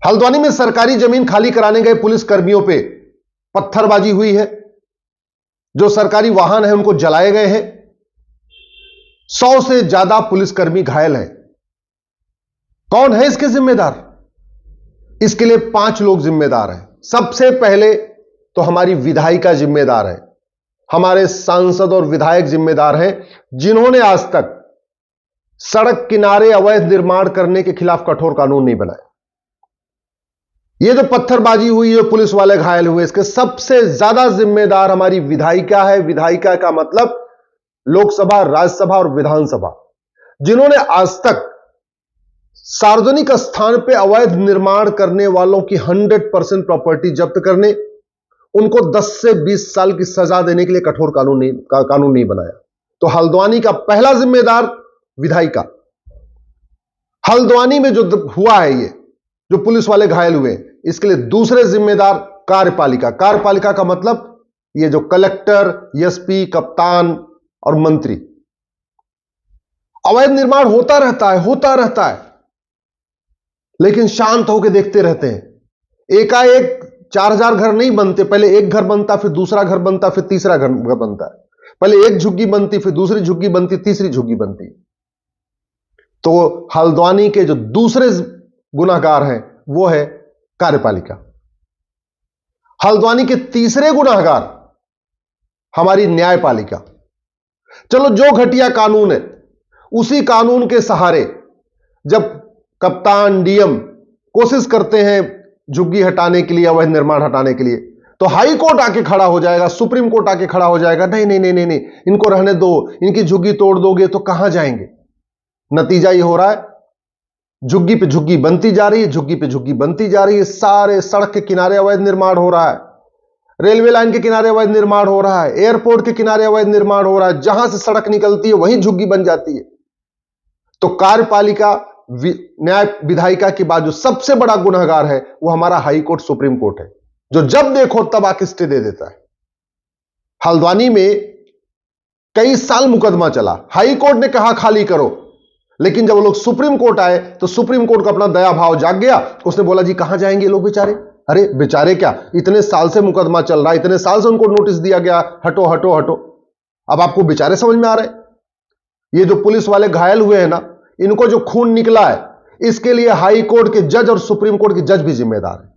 हल्द्वानी में सरकारी जमीन खाली कराने गए पुलिस कर्मियों पे पत्थरबाजी हुई है। जो सरकारी वाहन है उनको जलाए गए हैं। 100 से ज्यादा पुलिसकर्मी घायल हैं। कौन है इसके जिम्मेदार? इसके लिए 5 लोग जिम्मेदार हैं। सबसे पहले तो हमारी विधायिका जिम्मेदार है। हमारे सांसद और विधायक जिम्मेदार हैं, जिन्होंने आज तक सड़क किनारे अवैध निर्माण करने के खिलाफ कठोर कानून नहीं बनाया। यह जो पत्थरबाजी हुई है, पुलिस वाले घायल हुए, इसके सबसे ज्यादा जिम्मेदार हमारी विधायिका है। विधायिका का मतलब लोकसभा, राज्यसभा और विधानसभा, जिन्होंने आज तक सार्वजनिक स्थान पर अवैध निर्माण करने वालों की 100% प्रॉपर्टी जब्त करने, उनको 10 से 20 साल की सजा देने के लिए कठोर कानून नहीं बनाया। तो हल्द्वानी का पहला जिम्मेदार विधायिका। हल्द्वानी में जो हुआ है, ये जो पुलिस वाले घायल हुए, इसके लिए दूसरे जिम्मेदार कार्यपालिका। कार्यपालिका का मतलब ये जो कलेक्टर, एसपी, कप्तान और मंत्री। अवैध निर्माण होता रहता है, लेकिन शांत होकर देखते रहते हैं। एकाएक 4000 घर नहीं बनते। पहले एक घर बनता, फिर दूसरा घर बनता, फिर तीसरा घर बनता है। पहले एक झुग्गी बनती, फिर दूसरी झुग्गी बनती, तीसरी झुग्गी बनती। तो हल्द्वानी के जो दूसरे गुनाहगार हैं वो है कार्यपालिका। हल्द्वानी के तीसरे गुनाहगार हमारी न्यायपालिका। चलो, जो घटिया कानून है, उसी कानून के सहारे जब कप्तान, डीएम कोशिश करते हैं झुग्गी हटाने के लिए, अवैध निर्माण हटाने के लिए, तो हाई कोर्ट आके खड़ा हो जाएगा, सुप्रीम कोर्ट आके खड़ा हो जाएगा, नहीं नहीं नहीं नहीं नहीं, इनको रहने दो, इनकी झुग्गी तोड़ दोगे तो कहां जाएंगे। नतीजा ये हो रहा है, झुग्गी पे झुग्गी बनती जा रही है, झुग्गी पे झुग्गी बनती जा रही है। सारे सड़क के किनारे अवैध निर्माण हो रहा है, रेलवे लाइन के किनारे अवैध निर्माण हो रहा है, एयरपोर्ट के किनारे अवैध निर्माण हो रहा है। जहां से सड़क निकलती है वहीं झुग्गी बन जाती है। तो कार्यपालिका, न्याय, विधायिका के बाद जो सबसे बड़ा गुनहगार है वो हमारा हाई कोर्ट, सुप्रीम कोर्ट है, जो जब देखो तब आके स्टे दे देता है। हल्द्वानी में कई साल मुकदमा चला, हाई कोर्ट ने कहा खाली करो, लेकिन जब लोग सुप्रीम कोर्ट आए तो सुप्रीम कोर्ट को अपना दया भाव जाग गया। उसने बोला जी कहां जाएंगे लोग बेचारे। अरे बेचारे क्या, इतने साल से मुकदमा चल रहा है, इतने साल से उनको नोटिस दिया गया, हटो हटो हटो, अब आपको बेचारे समझ में आ रहे। ये जो पुलिस वाले घायल हुए हैं ना, इनको जो खून निकला है, इसके लिए हाई कोर्ट के जज और सुप्रीम कोर्ट के जज भी जिम्मेदार है।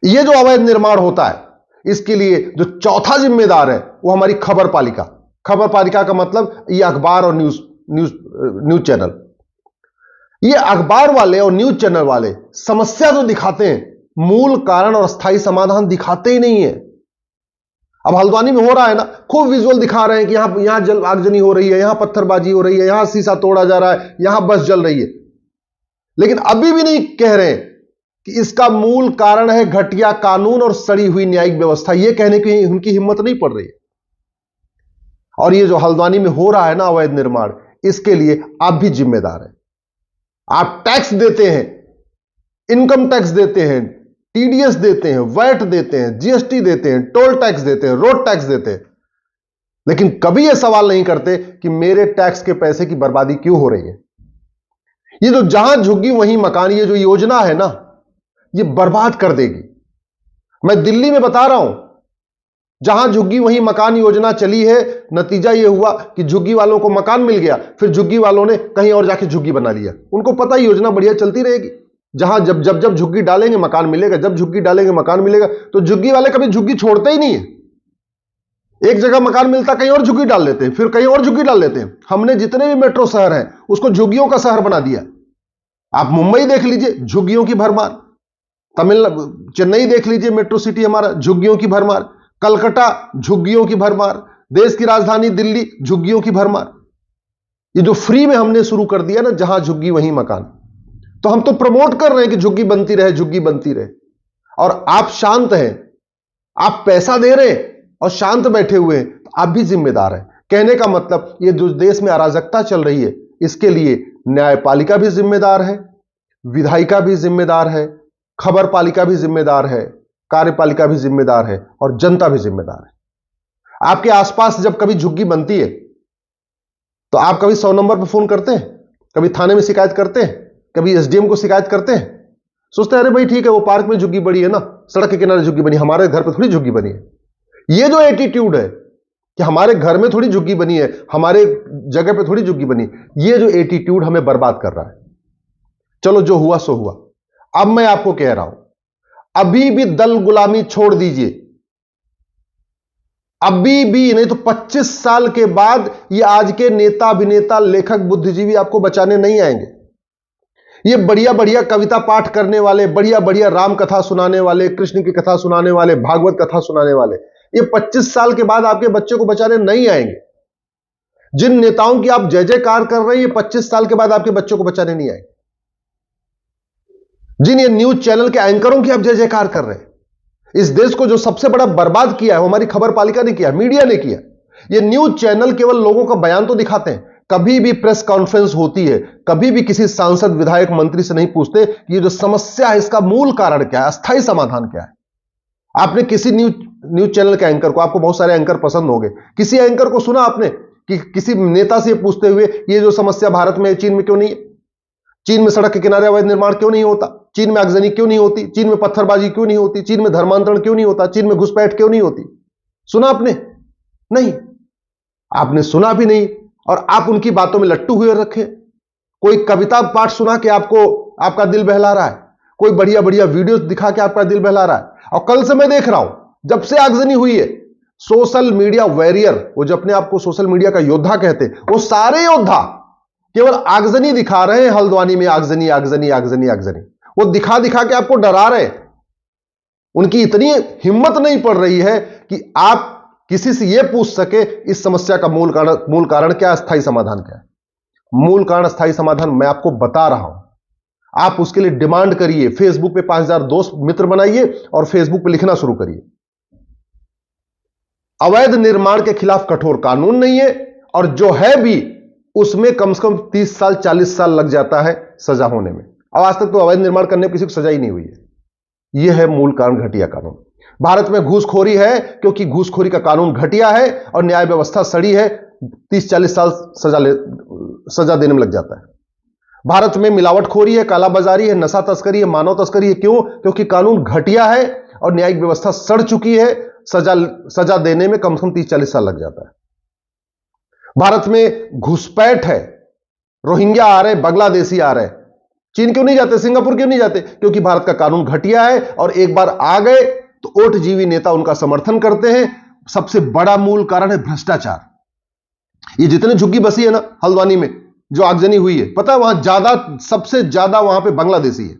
ये जो अवैध निर्माण होता है, इसके लिए जो चौथा जिम्मेदार है वो हमारी खबर पालिका। खबर पालिका का मतलब ये अखबार और न्यूज चैनल। ये अखबार वाले और न्यूज चैनल वाले समस्या जो दिखाते हैं, मूल कारण और स्थायी समाधान दिखाते ही नहीं है। अब हल्द्वानी में हो रहा है ना, खूब विजुअल दिखा रहे हैं कि यहां आगजनी हो रही है, यहां पत्थरबाजी हो रही है, यहां शीशा तोड़ा जा रहा है, यहां बस जल रही है, लेकिन अभी भी नहीं कह रहे कि इसका मूल कारण है घटिया कानून और सड़ी हुई न्यायिक व्यवस्था। यह कहने की उनकी हिम्मत नहीं पड़ रही है। और ये जो हल्द्वानी में हो रहा है ना अवैध निर्माण, इसके लिए आप भी जिम्मेदार हैं। आप टैक्स देते हैं, इनकम टैक्स देते हैं, टीडीएस देते हैं, वैट देते हैं, जीएसटी देते हैं, टोल टैक्स देते हैं, रोड टैक्स देते हैं, लेकिन कभी यह सवाल नहीं करते कि मेरे टैक्स के पैसे की बर्बादी क्यों हो रही है। ये जो जहां झुग्गी वहीं मकान, ये जो योजना है ना, ये बर्बाद कर देगी। मैं दिल्ली में बता रहा हूं, जहां झुग्गी वहीं मकान योजना चली है, नतीजा यह हुआ कि झुग्गी वालों को मकान मिल गया, फिर झुग्गी वालों ने कहीं और जाके झुग्गी बना लिया। उनको पता ही योजना बढ़िया चलती रहेगी, जहां जब जब जब झुग्गी डालेंगे मकान मिलेगा, जब झुग्गी डालेंगे मकान मिलेगा। तो झुग्गी वाले कभी झुग्गी छोड़ते ही नहीं है। एक जगह मकान मिलता, कहीं और झुग्गी डाल लेते हैं, फिर कहीं और झुग्गी डाल लेते हैं। हमने जितने भी मेट्रो शहर हैं उसको झुग्गियों का शहर बना दिया। आप मुंबई देख लीजिए, झुग्गियों की भरमार। चेन्नई देख लीजिए, मेट्रो सिटी हमारा, झुग्गियों की भरमार। कलकत्ता, झुग्गियों की भरमार। देश की राजधानी दिल्ली, झुग्गियों की भरमार। ये जो फ्री में हमने शुरू कर दिया ना, जहां झुग्गी वहीं मकान, तो हम तो प्रमोट कर रहे हैं कि झुग्गी बनती रहे, झुग्गी बनती रहे। और आप शांत हैं, आप पैसा दे रहे हैं और शांत बैठे हुए हैं, तो आप भी जिम्मेदार हैं। कहने का मतलब, ये जो देश में अराजकता चल रही है, इसके लिए न्यायपालिका भी जिम्मेदार है, विधायिका भी जिम्मेदार है, खबर पालिका भी जिम्मेदार है, कार्यपालिका भी जिम्मेदार है और जनता भी जिम्मेदार है। आपके आसपास जब कभी झुग्गी बनती है तो आप कभी 100 नंबर पर फोन करते हैं, कभी थाने में शिकायत करते हैं, कभी एसडीएम को शिकायत करते हैं? सोचते हैं अरे भाई ठीक है, वो पार्क में झुग्गी बड़ी है ना, सड़क के किनारे झुग्गी बनी, हमारे घर पे थोड़ी झुग्गी बनी है। ये जो एटीट्यूड है कि हमारे घर में थोड़ी झुग्गी बनी है, हमारे जगह पे थोड़ी झुग्गी बनी, ये जो एटीट्यूड हमें बर्बाद कर रहा है। चलो जो हुआ सो हुआ। अब मैं आपको कह रहा हूं, अभी भी दल गुलामी छोड़ दीजिए, अभी भी नहीं तो 25 साल के बाद ये आज के नेता, अभिनेता, लेखक, बुद्धिजीवी आपको बचाने नहीं आएंगे। ये बढ़िया बढ़िया कविता पाठ करने वाले, बढ़िया बढ़िया राम कथा सुनाने वाले, कृष्ण की कथा सुनाने वाले, भागवत कथा सुनाने वाले, ये 25 साल के बाद आपके बच्चे को बचाने नहीं आएंगे। जिन नेताओं की आप जय जयकार कर रहे हैं, ये 25 साल के बाद आपके बच्चों को बचाने नहीं आएंगे। जिन ये न्यूज चैनल के एंकरों की आप जय जयकार कर रहे हैं, इस देश को जो सबसे बड़ा बर्बाद किया है वो हमारी खबर पालिका ने किया, मीडिया ने किया। ये न्यूज चैनल केवल लोगों का बयान तो दिखाते हैं, कभी भी प्रेस कॉन्फ्रेंस होती है, कभी भी किसी सांसद, विधायक, मंत्री से नहीं पूछते कि ये जो समस्या है इसका मूल कारण क्या है, अस्थायी समाधान क्या है। आपने किसी न्यूज चैनल के एंकर को, आपको बहुत सारे एंकर पसंद होंगे, किसी एंकर को सुना आपने कि किसी नेता से पूछते हुए ये जो समस्या भारत में है, चीन में क्यों नहीं है? चीन में सड़क के किनारे अवैध निर्माण क्यों नहीं होता? चीन में आगजनी क्यों नहीं होती? चीन में पत्थरबाजी क्यों नहीं होती? चीन में धर्मांतरण क्यों नहीं होता? चीन में घुसपैठ क्यों नहीं होती? सुना आपने? नहीं, आपने सुना भी नहीं, और आप उनकी बातों में लट्टू हुए रखे। कोई कविता पाठ सुना के आपको, आपका दिल बहला रहा है, कोई बढ़िया बढ़िया वीडियो दिखा के आपका दिल बहला रहा है। और कल से मैं देख रहा हूं, जब से आगजनी हुई है, सोशल मीडिया वॉरियर, वो जो अपने आप को सोशल मीडिया का योद्धा कहते हैं, वो सारे योद्धा केवल आगजनी दिखा रहे हैं। हल्द्वानी में आगजनी, आगजनी, आगजनी, आगजनी, वो दिखा दिखा के आपको डरा रहे हैं। उनकी इतनी हिम्मत नहीं पड़ रही है कि आप किसी से यह पूछ सके इस समस्या का मूल कारण क्या, अस्थायी समाधान क्या है। मूल कारण, अस्थायी समाधान मैं आपको बता रहा हूं। आप उसके लिए डिमांड करिए, फेसबुक पे 5000 दोस्त मित्र बनाइए और फेसबुक पे लिखना शुरू करिए। अवैध निर्माण के खिलाफ कठोर कानून नहीं है, और जो है भी उसमें कम से कम 30 साल 40 साल लग जाता है सजा होने में। अब आज तक तो अवैध निर्माण करने पर किसी को सजा ही नहीं हुई है। यह है मूल कारण, घटिया कानून। भारत में घूसखोरी है क्योंकि घूसखोरी का कानून घटिया है और न्याय व्यवस्था सड़ी है, 30-40 साल सजा देने में लग जाता है। भारत में मिलावटखोरी है, कालाबाजारी है, नशा तस्करी है, मानव तस्करी है। क्यों? क्योंकि कानून घटिया है और न्यायिक व्यवस्था सड़ चुकी है, सजा देने में कम से कम 30-40 साल लग जाता है। भारत में घुसपैठ है, रोहिंग्या आ रहे, बांग्लादेशी आ रहे, चीन क्यों नहीं जाते, सिंगापुर क्यों नहीं जाते? क्योंकि भारत का कानून घटिया है, और एक बार आ गए तो ओटजीवी नेता उनका समर्थन करते हैं। सबसे बड़ा मूल कारण है भ्रष्टाचार। ये जितने झुग्गी बसी है ना हल्द्वानी में, जो आगजनी हुई है, पता है वहां ज्यादा, सबसे ज्यादा वहां पे बांग्लादेशी है।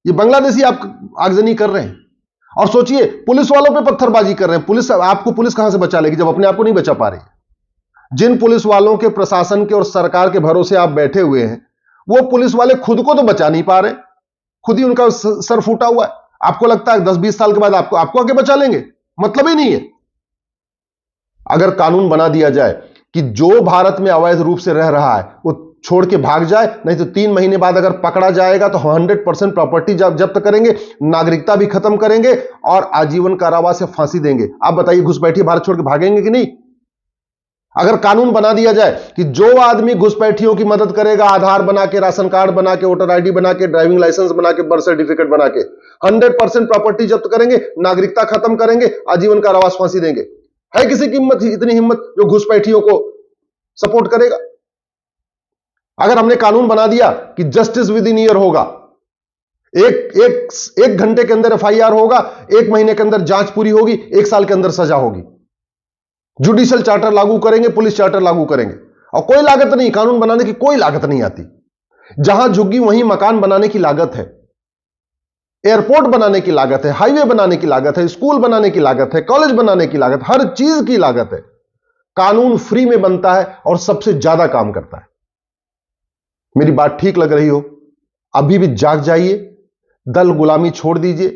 ये बांग्लादेशी आप आगजनी कर रहे हैं, और सोचिए पुलिस वालों पे पत्थरबाजी कर रहे हैं। पुलिस कहां से बचा लेगी जब अपने आप को नहीं बचा पा रही है? जिन पुलिस वालों के, प्रशासन के और सरकार के भरोसे आप बैठे हुए हैं, वो पुलिस वाले खुद को तो बचा नहीं पा रहे, खुद ही उनका सर फूटा हुआ है। आपको लगता है 10-20 साल के बाद आपको आके बचा लेंगे? मतलब ही नहीं है। अगर कानून बना दिया जाए कि जो भारत में अवैध रूप से रह रहा है वो छोड़ के भाग जाए, नहीं तो 3 महीने बाद अगर पकड़ा जाएगा तो 100% प्रॉपर्टी जब्त करेंगे, नागरिकता भी खत्म करेंगे और आजीवन कारावास या फांसी देंगे। आप बताइए, घुसपैठी भारत छोड़ के भागेंगे कि नहीं? अगर कानून बना दिया जाए कि जो आदमी घुसपैठियों की मदद करेगा, आधार बना के, राशन कार्ड बना के, वोटर आईडी बना के, ड्राइविंग लाइसेंस बना के, बर्थ सर्टिफिकेट बना के 100% प्रॉपर्टी जब्त करेंगे, नागरिकता खत्म करेंगे, आजीवन कारावास, फांसी देंगे। है किसी की हिम्मत, इतनी हिम्मत जो घुसपैठियों को सपोर्ट करेगा? अगर हमने कानून बना दिया कि जस्टिस विद इन ईयर होगा, एक घंटे के अंदर एफआईआर होगा, 1 महीने के अंदर जांच पूरी होगी, 1 साल के अंदर सजा होगी, जुडिशियल चार्टर लागू करेंगे, पुलिस चार्टर लागू करेंगे, और कोई लागत नहीं, कानून बनाने की कोई लागत नहीं आती। जहां झुग्गी वहीं मकान बनाने की लागत है, एयरपोर्ट बनाने की लागत है, हाईवे बनाने की लागत है, स्कूल बनाने की लागत है, कॉलेज बनाने की लागत, हर चीज की लागत है। कानून फ्री में बनता है और सबसे ज्यादा काम करता है। मेरी बात ठीक लग रही हो, अभी भी जाग जाइए, दल गुलामी छोड़ दीजिए,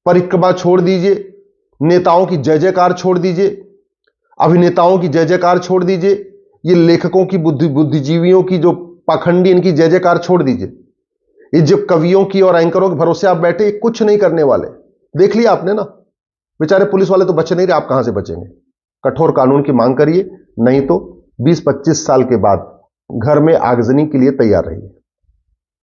परिक्रमा छोड़ दीजिए, नेताओं की जय जयकार छोड़ दीजिए, अभिनेताओं की जय जयकार छोड़ दीजिए, ये लेखकों की, बुद्धिजीवियों की जो पाखंडी, इनकी जय जयकार छोड़ दीजिए। ये जो कवियों की और एंकरों के भरोसे आप बैठे, ये कुछ नहीं करने वाले। देख लिया आपने ना, बेचारे पुलिस वाले तो बचे नहीं रहे, आप कहां से बचेंगे? कठोर कानून की मांग करिए, नहीं तो 20-25 साल के बाद घर में आगजनी के लिए तैयार रहिए।